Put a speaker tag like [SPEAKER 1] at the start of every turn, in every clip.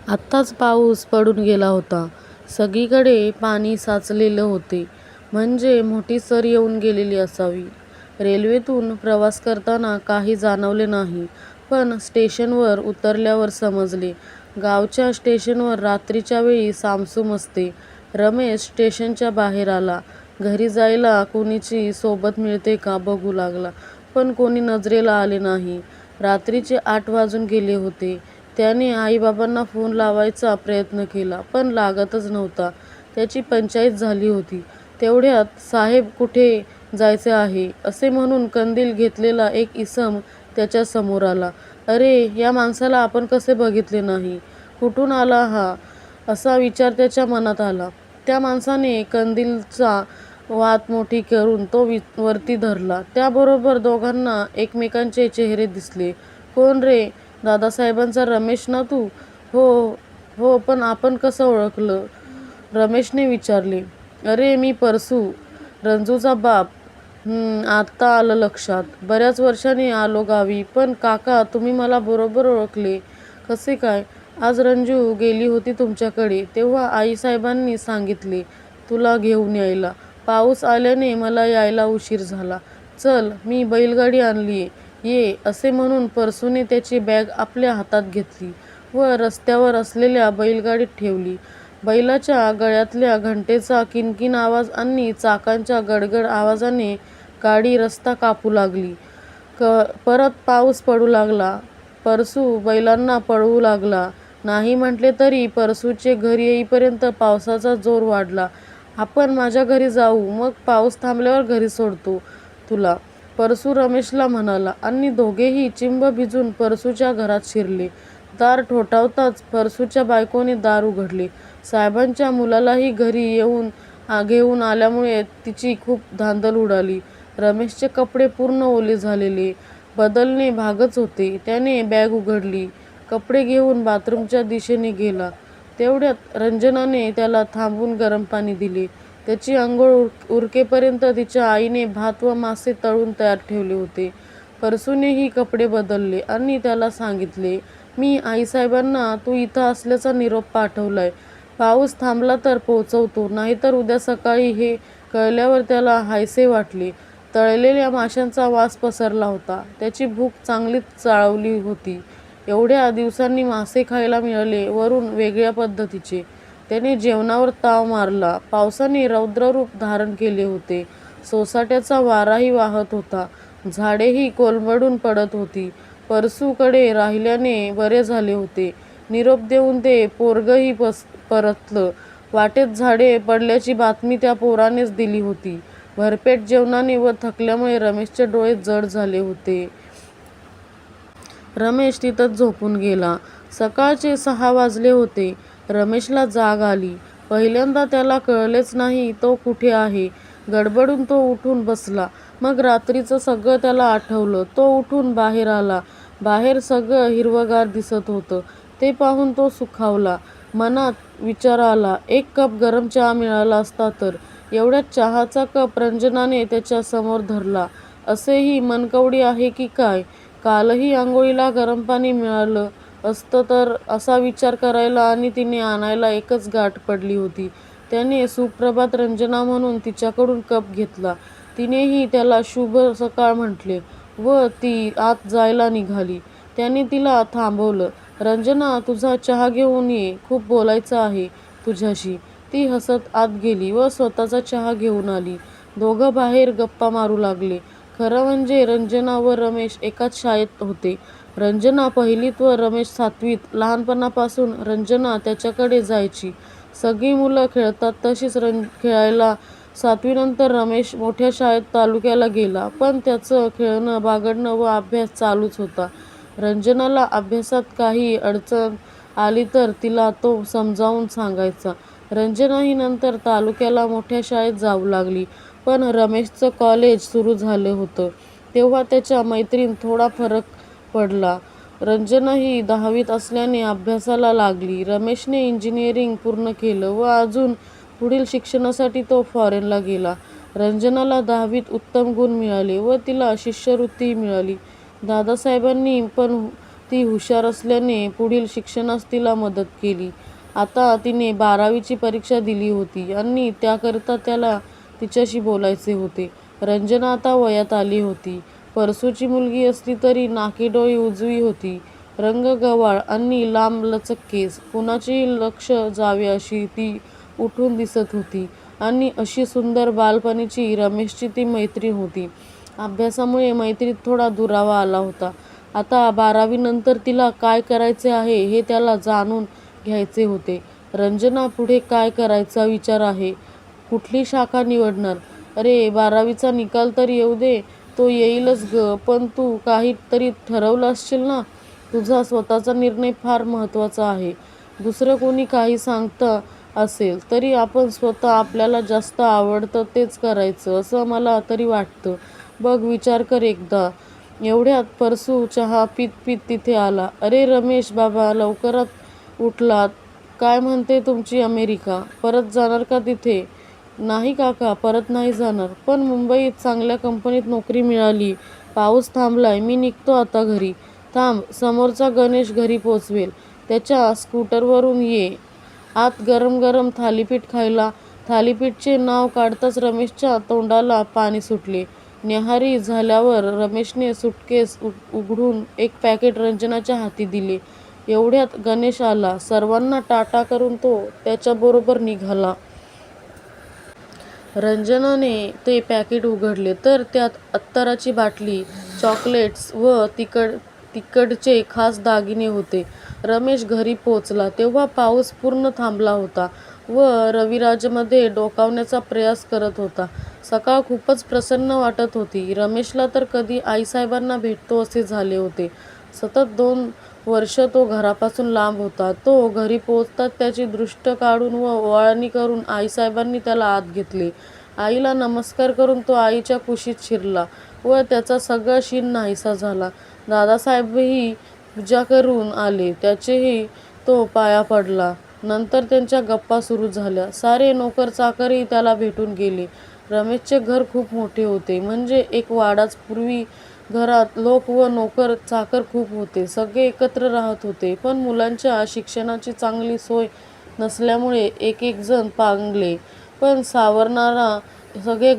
[SPEAKER 1] आत्ताच पाऊस पडून गेला होता. सगळीकडे पाणी साचलेलं होते. म्हणजे मोठी सर येऊन गेलेली असावी. रेल्वेतून प्रवास करताना काही जाणवले नाही. पण स्टेशनवर उतरल्यावर समजले. गावच्या स्टेशनवर रात्रीच्या वेळी सामसूम असते. रमेश स्टेशनच्या बाहेर आला. घरी जायला कुणीची सोबत मिळते का बघू लागला. पण कोणी नजरेला आले नाही. रात्रीचे 8 वाजून गेले होते. त्याने आईबाबांना फोन लावायचा प्रयत्न केला, पण लागतच नव्हता. त्याची पंचाईत झाली होती. तेवढ्यात साहेब कुठे जायचे आहे, असे म्हणून कंदील घेतलेला एक इसम त्याच्या समोर आला. अरे, या माणसाला आपण कसे बघितले नाही? कुठून आला हा? असा विचार त्याच्या मनात आला. त्या माणसाने कंदीलचा वात मोठी करून तो वरती धरला. त्याबरोबर दोघांना एकमेकांचे चेहरे दिसले. कोण रे? दादासाहेबांचा रमेश ना तू? हो हो, पण आपण कसं ओळखलं? रमेशने विचारले. अरे, मी परसू, रंजूचा बाप. आत्ता आलं लक्षात. बऱ्याच वर्षांनी आलो गावी. पण काका, तुम्ही मला बरोबर ओळखले कसे काय? आज रंजू गेली होती तुमच्याकडे, तेव्हा आईसाहेबांनी सांगितले तुला घेऊन यायला. पाऊस आल्याने मला यायला उशीर झाला. चल, मी बैलगाडी आणलीये, ये, असे म्हणून परसूने त्याची बॅग आपल्या हातात घेतली व रस्त्यावर असलेल्या बैलगाडीत ठेवली. बैलाच्या गळ्यातल्या घंटेचा किणकिण आवाज आणि चाकांच्या गडगड आवाजाने गाडी रस्ता कापू लागली. परत पाऊस पडू लागला. परसू बैलांना पळवू लागला. नाही म्हटले तरी परसूचे घरी येईपर्यंत पावसाचा जोर वाढला. आपण माझ्या घरी जाऊ, मग पाऊस थांबल्यावर घरी सोडतो तुला, परसू रमेशला म्हणाला आणि दोघेही चिंब भिजून परसूच्या घरात शिरले. दार ठोठावताच परसूच्या बायकोने दार उघडले. साहेबांच्या मुलालाही घरी घेऊन आल्यामुळे तिची खूप धांदल उडाली. रमेशचे कपडे पूर्ण ओले झालेले, बदलणे भागच होते. त्याने बॅग उघडली, कपडे घेऊन बाथरूमच्या दिशेने गेला. तेवढ्यात रंजनाने त्याला थांबवून गरम पाणी दिले. त्याची अंघोळ उरकेपर्यंत तिच्या आईने भात व मासे तळून तयार ठेवले होते. परसूनेही कपडे बदलले आणि त्याला सांगितले, मी आईसाहेबांना तू इथं असल्याचा निरोप पाठवलाय. पाऊस थांबला तर पोचवतो, नाहीतर उद्या सकाळी. हे कळल्यावर त्याला हायसे वाटले. तळलेल्या माशांचा वास पसरला होता. त्याची भूक चांगलीच चाळवली होती. एवढ्या दिवसांनी मासे खायला मिळाले, वरून वेगळ्या पद्धतीचे. त्याने जेवणावर ताव मारला. पावसाने रौद्ररूप धारण केले होते. सोसाट्याचा वाराही वाहत होता. झाडेही कोलमडून पडत होती. परसूकडे राहिल्याने बरे झाले होते. निरोप देऊन ते पोरगही परतलं. वाटेत झाडे पडल्याची बातमी त्या पोरानेच दिली होती. भरपेट जेवणाने व थकल्यामुळे रमेशचे डोळे जड झाले होते. रमेश तिथंच झोपून गेला. सकाळचे 6 वाजले होते. रमेशला जाग आली. पहिल्यांदा त्याला कळलेच नाही तो कुठे आहे. गडबडून तो उठून बसला. मग रात्रीचं सगळं त्याला आठवलं. तो उठून बाहेर आला. बाहेर सगळं हिरवंगार दिसत होतं. ते पाहून तो सुखावला. मनात विचार आला, एक कप गरम चहा मिळाला असता तर. एवढ्यात चहाचा कप रंजनाने त्याच्या समोर धरला. असेही मनकवडी आहे की काय? कालही आंघोळीला गरम पाणी मिळालं असतं तर, असा विचार करायला आणि तिने आणायला एकच गाठ पडली होती. त्याने सुप्रभात रंजना म्हणून तिच्याकडून कप घेतला. तिनेही त्याला शुभ सकाळ म्हटले व ती आत जायला निघाली. त्याने तिला थांबवलं. रंजना, तुझा चहा घेऊन ये, खूप बोलायचं आहे तुझ्याशी. ती हसत आत गेली व स्वतःचा चहा घेऊन आली. दोघं बाहेर गप्पा मारू लागले. खरं म्हणजे रंजना व रमेश एकाच शाळेत होते. रंजना पहिलीत व रमेश 7वीत. लहानपणापासून रंजना त्याच्याकडे जायची. सगळी मुलं खेळतात तशीच खेळायला. 7वीनंतर रमेश मोठ्या शाळेत तालुक्याला गेला. पण त्याचं खेळणं, बागडणं व अभ्यास चालूच होता. रंजनाला अभ्यासात काही अडचण आली तर तिला तो समजावून सांगायचा. रंजनाही नंतर तालुक्याला मोठ्या शाळेत जाऊ लागली. पण रमेशचं कॉलेज सुरू झालं होतं तेव्हा त्याच्या मैत्रीत थोडा फरक पडला. रंजनाही 10वीत असल्याने अभ्यासाला लागली. रमेशने इंजिनिअरिंग पूर्ण केलं व अजून पुढील शिक्षणासाठी तो फॉरेनला गेला. रंजनाला 10वीत उत्तम गुण मिळाले व तिला शिष्यवृत्तीही मिळाली. दादासाहेबांनी पण ती हुशार असल्याने पुढील शिक्षणास तिला मदत केली. आता तिने 12वीची परीक्षा दिली होती आणि त्याकरिता त्याला तिच्याशी बोलायचे होते. रंजना आता वयात आली होती. परसूची मुलगी असली तरी नाकीडोळी उजवी होती. रंग गव्हाळ आणि लांबलचक केस. कुणाचेही लक्ष जावे अशी ती उठून दिसत होती आणि अशी सुंदर बालपणीची रमेशची ती मैत्रीण होती. अभ्यासामुळे मैत्रीत थोडा दुरावा आला होता. आता 12वी नंतर तिला काय करायचे आहे हे त्याला जाणून घ्यायचे होते. रंजना, पुढे काय करायचा विचार आहे? कुठली शाखा निवडणार? अरे, 12वीचा निकाल तर येऊ दे. तो येईलच ग, पण तू काही तरी ठरवलं असशील ना? तुझा स्वतःचा निर्णय फार महत्त्वाचा आहे. दुसरं कोणी काही सांगतं असेल तरी आपण स्वतः आपल्याला जास्त आवडतं तेच करायचं असं मला तरी वाटतं. बघ, विचार कर एकदा. एवढ्यात परसू चहा पीत पीत तिथे आला. अरे रमेश बाबा, लवकरात उठलात? काय म्हणते तुमची अमेरिका? परत जाणार का तिथे? नाही काका, परत नाही जाणार. पण मुंबईत चांगल्या कंपनीत नोकरी मिळाली. पाऊस थांबलाय. मी निघतो आता घरी. थांब, समोरचा गणेश घरी पोचवेल. त्याच्या स्कूटरवरून ये आत गरम गरम थालीपीठ खायला. थालीपीठचे नाव काढताच रमेशच्या तोंडाला पाणी सुटले. न्याहारी झाल्यावर रमेशने सुटकेस उघडून एक पॅकेट रंजनाच्या हाती दिले. एवढ्यात गणेश आला. सर्वांना टाटा करून तो त्याच्याबरोबर निघाला. रंजनाने ते पॅकेट उघडले तर त्यात अत्तराची बाटली, चॉकलेट्स व तिकडचे खास दागिने होते. रमेश घरी पोचला तेव्हा पाऊस पूर्ण थांबला होता व रविराजमध्ये डोकावण्याचा प्रयास करत होता. सकाळ खूपच प्रसन्न वाटत होती. रमेशला तर कधी आईसाहेबांना भेटतो असे झाले होते. सतत 2 वर्ष तो घरापासून लांब होता. तो घरी पोचताच त्याची दृष्ट काढून व ओवाळणी करून आईसाहेबांनी त्याला आत घेतले. आईला नमस्कार करून तो आईच्या कुशीत शिरला व त्याचा सगळा शीण नाहीसा झाला. दादासाहेबही पूजा करून आले. त्याचेही तो पाया पडला. नंतर त्यांच्या गप्पा सुरू झाल्या. सारे नोकर चाकरही त्याला भेटून गेले. रमेशचे घर खूप मोठे होते. म्हणजे एक वाडाच. पूर्वी घरात लोक व नोकर चाकर खूप होते. सगळे एकत्र राहत होते. पण मुलांच्या शिक्षणाची चांगली सोय नसल्यामुळे एक एक जण पांगले. पण सणवाराला सगळे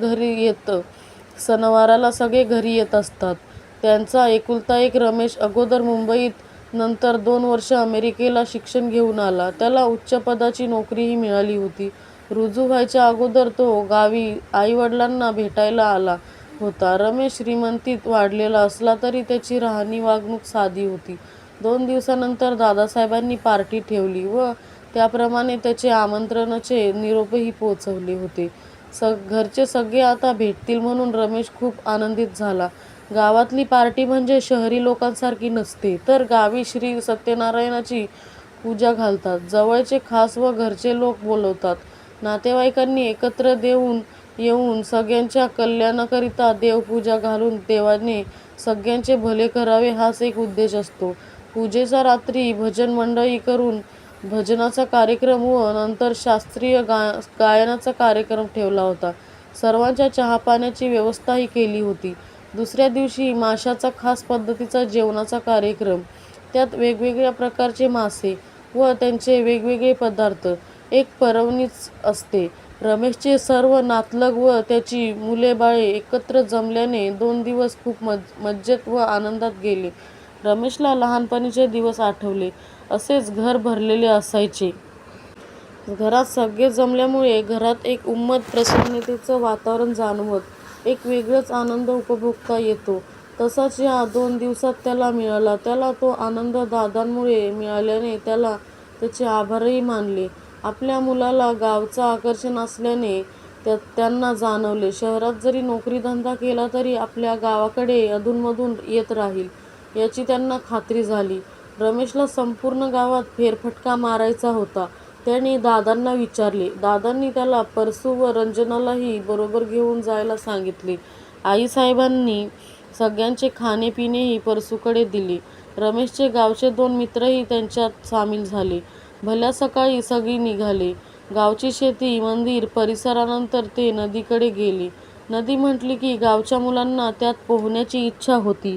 [SPEAKER 1] घरी येत असतात. त्यांचा एकुलता एक रमेश अगोदर मुंबईत, नंतर 2 वर्ष अमेरिकेला शिक्षण घेऊन आला. त्याला उच्च पदाची नोकरीही मिळाली होती. रुजू व्हायच्या अगोदर तो गावी आईवडिलांना भेटायला आला होता. रमेश श्रीमंतीत वाढलेला असला तरी त्याची राहणी वागणूक साधी होती. 2 दिवसानंतर दादासाहेबांनी पार्टी ठेवली व त्याप्रमाणे त्याचे आमंत्रणाचे निरोपही पोचवले होते. घरचे सगळे आता भेटतील म्हणून रमेश खूप आनंदित झाला. गावातली पार्टी म्हणजे शहरी लोकांसारखी नसते, तर गावी श्री सत्यनारायणाची पूजा घालतात. जवळचे खास व घरचे लोक बोलवतात. नातेवाईकांनी एकत्र येऊन सगळ्यांच्या कल्याणाकरिता देवपूजा घालून देवाने सगळ्यांचे भले करावे हाच एक उद्देश असतो. पूजेच्या रात्री भजन मंडळी करून भजनाचा कार्यक्रम व नंतर शास्त्रीय गायनाचा कार्यक्रम ठेवला होता. सर्वांच्या चहापाण्याची व्यवस्थाही केली होती. दुसऱ्या दिवशी माशाचा खास पद्धतीचा जेवणाचा कार्यक्रम. त्यात वेगवेगळ्या प्रकारचे मासे व त्यांचे वेगवेगळे पदार्थ. एक पर्वणीच असते. रमेशचे सर्व नातलग व त्याची मुले-बाळे एकत्र जमल्याने 2 दिवस खूप मज्जेत व आनंदात गेले. रमेशला लहानपणीचे दिवस आठवले. असेच घर भरलेले असायचे. घरात सगळे जमल्यामुळे घरात एक उम्मत, प्रसन्नतेचं वातावरण जाणवत. एक वेगळाच आनंद उपभोगता येतो. तसाच या 2 दिवसात त्याला मिळाला. त्याला तो आनंद दादांमुळे मिळाल्याने त्याला त्याचे आभारही मानले. आपल्या मुलाला गावचं आकर्षण असल्याने त्यांना जाणवले. शहरात जरी नोकरीधंदा केला तरी आपल्या गावाकडे अधूनमधून येत राहील याची त्यांना खात्री झाली. रमेशला संपूर्ण गावात फेरफटका मारायचा होता. त्याने दादांना विचारले. दादांनी त्याला परसू व रंजनालाही बरोबर घेऊन जायला सांगितले. आईसाहेबांनी सगळ्यांचे खाणे-पिणेही परसूकडे दिले. रमेशचे गावचे 2 मित्रही त्यांच्यात सामील झाले. भल्या सकाळी सगळी निघाले. गावची शेती, मंदिर, परिसरानंतर ते नदीकडे गेले. नदी म्हटली की गावच्या मुलांना त्यात पोहण्याची इच्छा होती.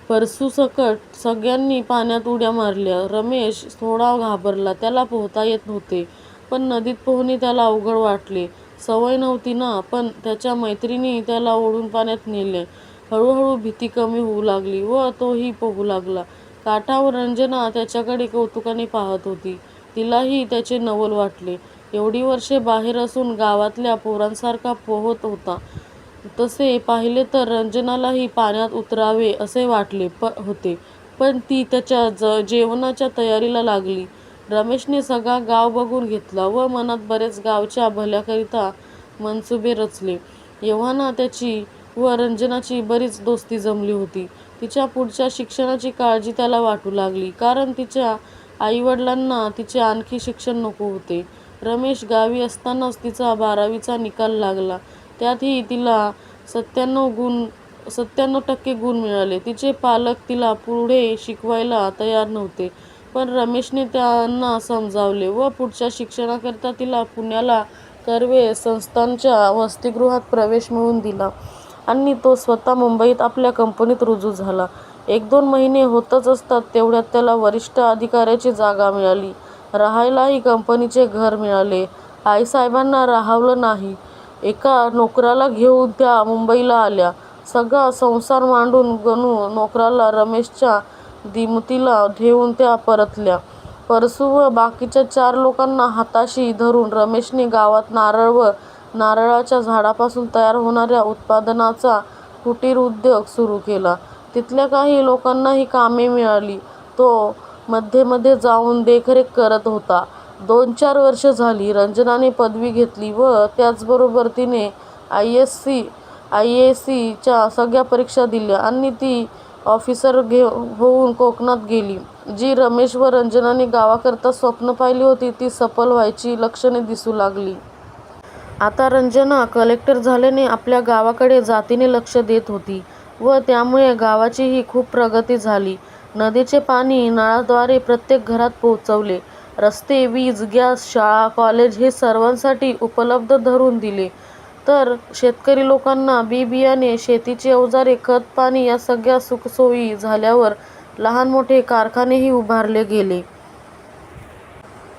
[SPEAKER 1] परसूसकट सगळ्यांनी पाण्यात उड्या मारल्या. रमेश थोडा घाबरला. त्याला पोहता येत नव्हते. पण नदीत पोहणे त्याला अवघड वाटले. सवय नव्हती ना. पण त्याच्या मैत्रिणी त्याला ओढून पाण्यात नेले. हळूहळू भीती कमी होऊ लागली व तोही पोहू लागला. काठावर रंजना त्याच्याकडे कौतुकाने पाहत होती. तिलाही त्याचे नवल वाटले. एवढी वर्षे बाहेर असून गावातल्या पोरांसारखा पोहत होता. तसे पाहिले तर रंजनालाही पाण्यात उतरावे असे वाटले होते. पण ती त्याच्या जेवणाच्या तयारीला लागली. रमेशने सगळा गाव बघून घेतला व मनात बरेच गावच्या भल्याकरिता मनसुबे रचले. एव्हाना त्याची व रंजनाची बरीच दोस्ती जमली होती. तिच्या पुढच्या शिक्षणाची काळजी त्याला वाटू लागली. कारण तिच्या आईवडिलांना तिचे आणखी शिक्षण नको होते. रमेश गावी असतानाच तिचा 12वीचा निकाल लागला. त्यातही तिला 97% गुण मिळाले. तिचे पालक तिला पुढे शिकवायला तयार नव्हते. पण रमेशने त्यांना समजावले व पुढच्या शिक्षणाकरिता तिला पुण्याला कर्वे संस्थानच्या वसतिगृहात प्रवेश मिळवून दिला आणि तो स्वतः मुंबईत आपल्या कंपनीत रुजू झाला. 1-2 महिने होतच असतात तेवढ्यात त्याला वरिष्ठ अधिकाऱ्याची जागा मिळाली. राहायलाही कंपनीचे घर मिळाले. आईसाहेबांना राहावलं नाही. एका नोकराला घेऊन त्या मुंबईला आल्या. सगळा संसार मांडून गणू नोकराला रमेशच्या दिमतीला ठेवून त्या परतल्या. परसू व बाकीच्या 4 लोकांना हाताशी धरून रमेशने गावात नारळ व नारळाच्या झाडापासून तयार होणाऱ्या उत्पादनाचा कुटीर उद्योग सुरू केला. तिथल्या काही लोकांनाही कामे मिळाली. तो मध्ये जाऊन देखरेख करत होता. 2-4 वर्ष झाली. रंजनाने पदवी घेतली व त्याचबरोबर तिने IASC च्या सगळ्या परीक्षा दिल्या आणि ती ऑफिसर होऊन कोकणात गेली. जी रमेश व रंजनाने गावाकरता स्वप्न पाहिली होती ती सफल व्हायची लक्षणे दिसू लागली. आता रंजना कलेक्टर झाल्याने आपल्या गावाकडे जातीने लक्ष देत होती व त्यामुळे गावाचीही खूप प्रगती झाली. नदीचे पाणी नळाद्वारे प्रत्येक घरात पोहोचवले. रस्ते, वीज, गॅस, शाळा, कॉलेज हे सर्वांसाठी उपलब्ध धरून दिले. तर शेतकरी लोकांना बी-बियाणे, शेतीची अवजारे, खत-पाणी या सगळ्या सुखसोयी झाल्यावर लहान मोठे कारखानेही उभारले गेले.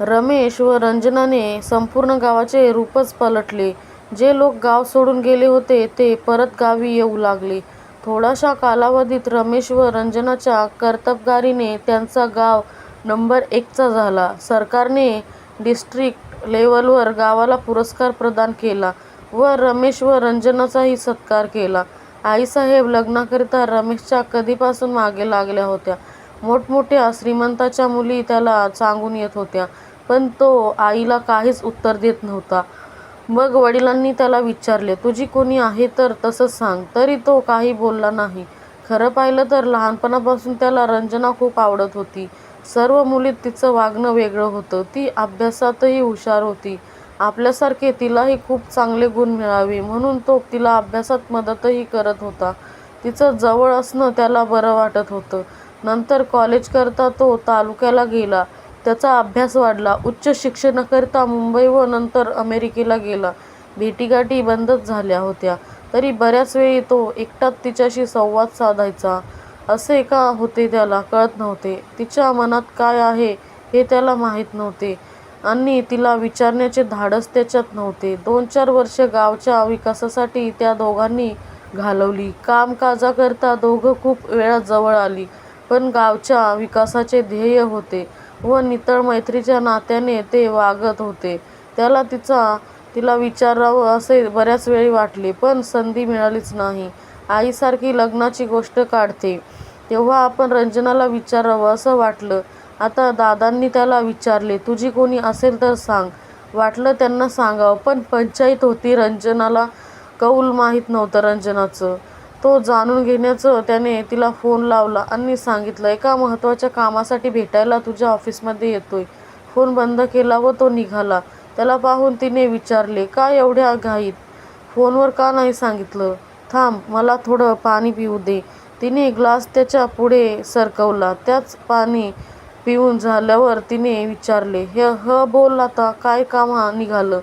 [SPEAKER 1] रमेश व रंजनाने संपूर्ण गावाचे रूपच पलटले. जे लोक गाव सोडून गेले होते ते परत गावी येऊ लागले. थोड्याशा कालावधीत रमेश व रंजनाच्या कर्तबगारीने त्यांचा गाव नंबर 1चा झाला. सरकारने डिस्ट्रिक्ट लेव्हलवर गावाला पुरस्कार प्रदान केला व रमेश व रंजनाचाही सत्कार केला. आईसाहेब लग्नाकरिता रमेशच्या कधीपासून मागे लागल्या होत्या. मोठमोठ्या श्रीमंताच्या मुली त्याला सांगून येत होत्या. पण तो आईला काहीच उत्तर देत नव्हता. मग वडिलांनी त्याला विचारले, तुझी कोणी आहे तर तसं सांग. तरी तो काही बोलला नाही. खरं पाहिलं तर लहानपणापासून त्याला रंजना खूप आवडत होती. सर्व मुलीत तिचं वागणं वेगळं होतं. ती अभ्यासातही हुशार होती. आपल्यासारखे तिलाही खूप चांगले गुण मिळावे म्हणून तो तिला अभ्यासात मदतही करत होता. तिचं जवळ असणं त्याला बरं वाटत होतं. नंतर कॉलेजकरता तो तालुक्याला गेला. त्याचा अभ्यास वाढला. उच्च शिक्षणाकरिता मुंबई व नंतर अमेरिकेला गेला. भेटीगाठी बंदच झाल्या होत्या. तरी बऱ्याच वेळी तो एकटाच तिच्याशी संवाद साधायचा. असे का होते त्याला कळत नव्हते. तिच्या मनात काय आहे हे त्याला माहीत नव्हते आणि तिला विचारण्याचे धाडस त्याच्यात नव्हते. 2-4 वर्षे गावच्या विकासासाठी त्या दोघांनी घालवली. कामकाजाकरता दोघं खूप वेळा जवळ आली. पण गावच्या विकासाचे ध्येय होते व नितळ मैत्रीच्या नात्याने ते वागत होते. त्याला तिला विचारावं असे बऱ्याच वेळी वाटले पण संधी मिळालीच नाही. आईसारखी लग्नाची गोष्ट काढते तेव्हा आपण रंजनाला विचारावं असं वाटलं. आता दादांनी त्याला विचारले, तुझी कोणी असेल तर सांग. वाटलं त्यांना सांगावं पण पंचाईत होती. रंजनाला कौल माहीत नव्हतं रंजनाचं. तो जाणून घेण्याचं त्याने तिला फोन लावला आणि सांगितलं, एका महत्त्वाच्या कामासाठी भेटायला तुझ्या ऑफिसमध्ये येतोय. फोन बंद केला व तो निघाला. त्याला पाहून तिने विचारले, का एवढ्या घाईत? फोनवर का नाही सांगितलं? थांब, मला थोडं पाणी पिऊ दे. तिने ग्लास त्याच्या पुढे सरकवला. त्याच पाणी पिऊन झाल्यावर तिने विचारले, बोल आता, काय काम निघालं?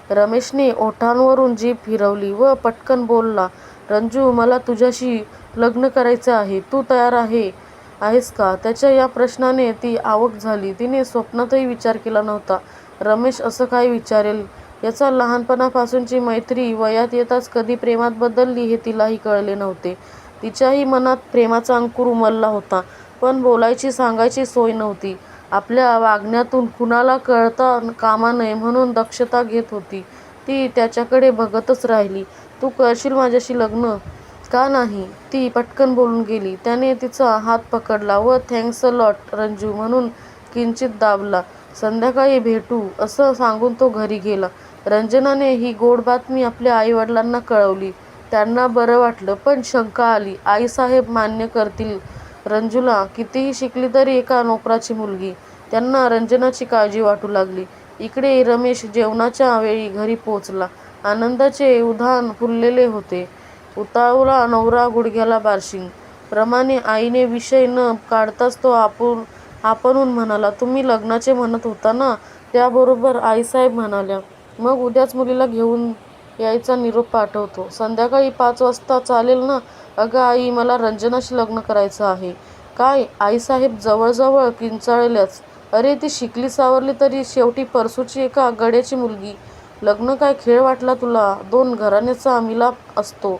[SPEAKER 1] रमेशने ओठांवरून जीभ फिरवली व पटकन बोलला, रंजू, मला तुझ्याशी लग्न करायचे आहे. तू तयार आहेस का? त्याच्या या प्रश्नाने ती अवाक झाली. तिने स्वप्नातही विचार केला नव्हता रमेश असं काय विचारेल. याचा लहानपणापासूनची मैत्री वयात येताच कधी प्रेमात बदलली हे तिलाही कळले नव्हते. तिच्याही मनात प्रेमाचा अंकुर उमलला होता, पण बोलायची सांगायची सोय नव्हती. आपल्या वागण्यातून कुणाला कळता कामा नये म्हणून दक्षता घेत होती ती. त्याच्याकडे बघतच राहिली. तू करशील माझ्याशी लग्न का नाही? ती पटकन बोलून गेली. त्याने तिचा हात पकडला व थँक्स अ लॉट रंजू म्हणून किंचित दाबला. संध्याकाळी भेटू असं सांगून तो घरी गेला. रंजनाने ही गोड बातमी आपल्या आई वडिलांना कळवली. त्यांना बरं वाटलं, पण शंका आली. आईसाहेब मान्य करतील रंजूला? कितीही शिकली तरी एका नोकराची मुलगी. त्यांना रंजनाची काळजी वाटू लागली. इकडे रमेश जेवणाच्या वेळी घरी पोचला. आनंदाचे उधाण फुललेले होते. उतावळा नवरा, गुडघ्याला बार्शिंग. प्रमाणे आईने विषय न काढताच तो आपणहून म्हणाला, तुम्ही लग्नाचे म्हणत होता ना? त्याबरोबर आईसाहेब म्हणाल्या, मग उद्याच मुलीला घेऊन यायचा निरोप पाठवतो. संध्याकाळी 5 वाजता चालेल ना? अगं आई, मला रंजनाशी लग्न करायचं आहे. काय? आईसाहेब जवळजवळ किंचाळल्याच. अरे, ती शिकली सावरली तरी शेवटी परसूची एका गड्याची मुलगी. लग्न काय खेळ वाटला तुला? 2 घराण्यांचा मिलाप असतो.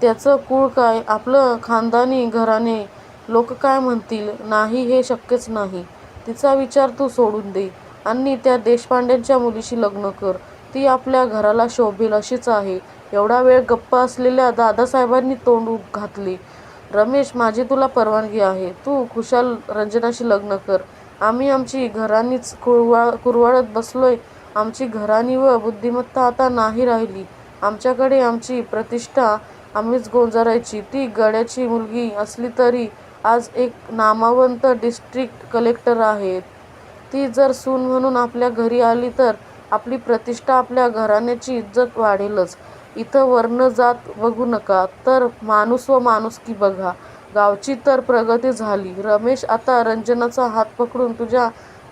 [SPEAKER 1] त्याचं कुळ काय? आपलं खानदानी घराणे. लोक काय म्हणतील? नाही, हे शक्यच नाही. तिचा विचार तू सोडून दे आणि त्या देशपांड्यांच्या मुलीशी लग्न कर. ती आपल्या घराला शोभेल अशीच आहे. एवढा वेळ गप्प असलेल्या दादासाहेबांनी तोंड घातले. रमेश, माझी तुला परवानगी आहे. तू खुशाल रंजनाशी लग्न कर. आम्ही आमची घराणीच कुरवाळत बसलोय. आमची घराणी व बुद्धिमत्ता आता नाही राहिली. आमच्याकडे आमची प्रतिष्ठा आम्हीच गोंजारायची. ती गड्याची मुलगी असली तरी आज एक नामवंत डिस्ट्रिक्ट कलेक्टर आहे. ती जर सून म्हणून आपल्या घरी आली तर आपली प्रतिष्ठा, आपल्या घराण्याची इज्जत वाढेलच. इथं वर्ण जात बघू नका, तर माणूस व माणुसकी बघा. गावची तर प्रगती झाली. रमेश, आता रंजनाचा हात पकडून तुझ्या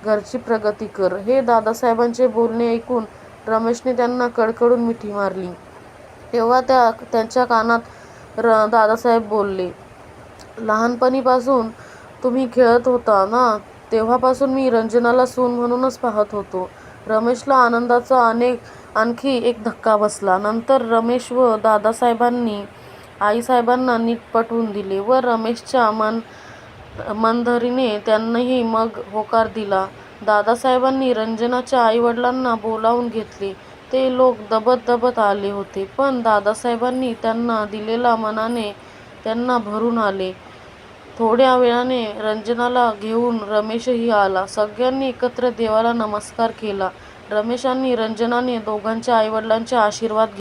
[SPEAKER 1] घरची प्रगती कर. हे दादासाहेबांचे बोलणे ऐकून रमेशने त्यांना कडकडून मिठी मारली. तेव्हा त्यांच्या कानात दादासाहेब बोलले, लहानपणीपासून तुम्ही खेळत होता ना, तेव्हापासून मी रंजनाला सून म्हणूनच पाहत होतो. रमेशला आनंदाचा आणखी एक धक्का बसला. नंतर रमेश व दादासाहेबांनी आईसाहेबांना नीट पटवून दिले व रमेशच्या मनधरणीने त्यांनीही मग होकार दिला. दादासाहेबांनी रंजनाच्या आईवडिलांना बोलावून घेतले. ते लोक दबत आले होते, पण दादासाहेबांनी त्यांना दिलेल्या मानाने त्यांना भरून आले. थोड्या वेळाने रंजनाला घेऊन रमेशही आला. सगळ्यांनी एकत्र देवाला नमस्कार केला. रमेश आणि रंजनाने दोघांच्या आईवडिलांचे आशीर्वाद घेतले.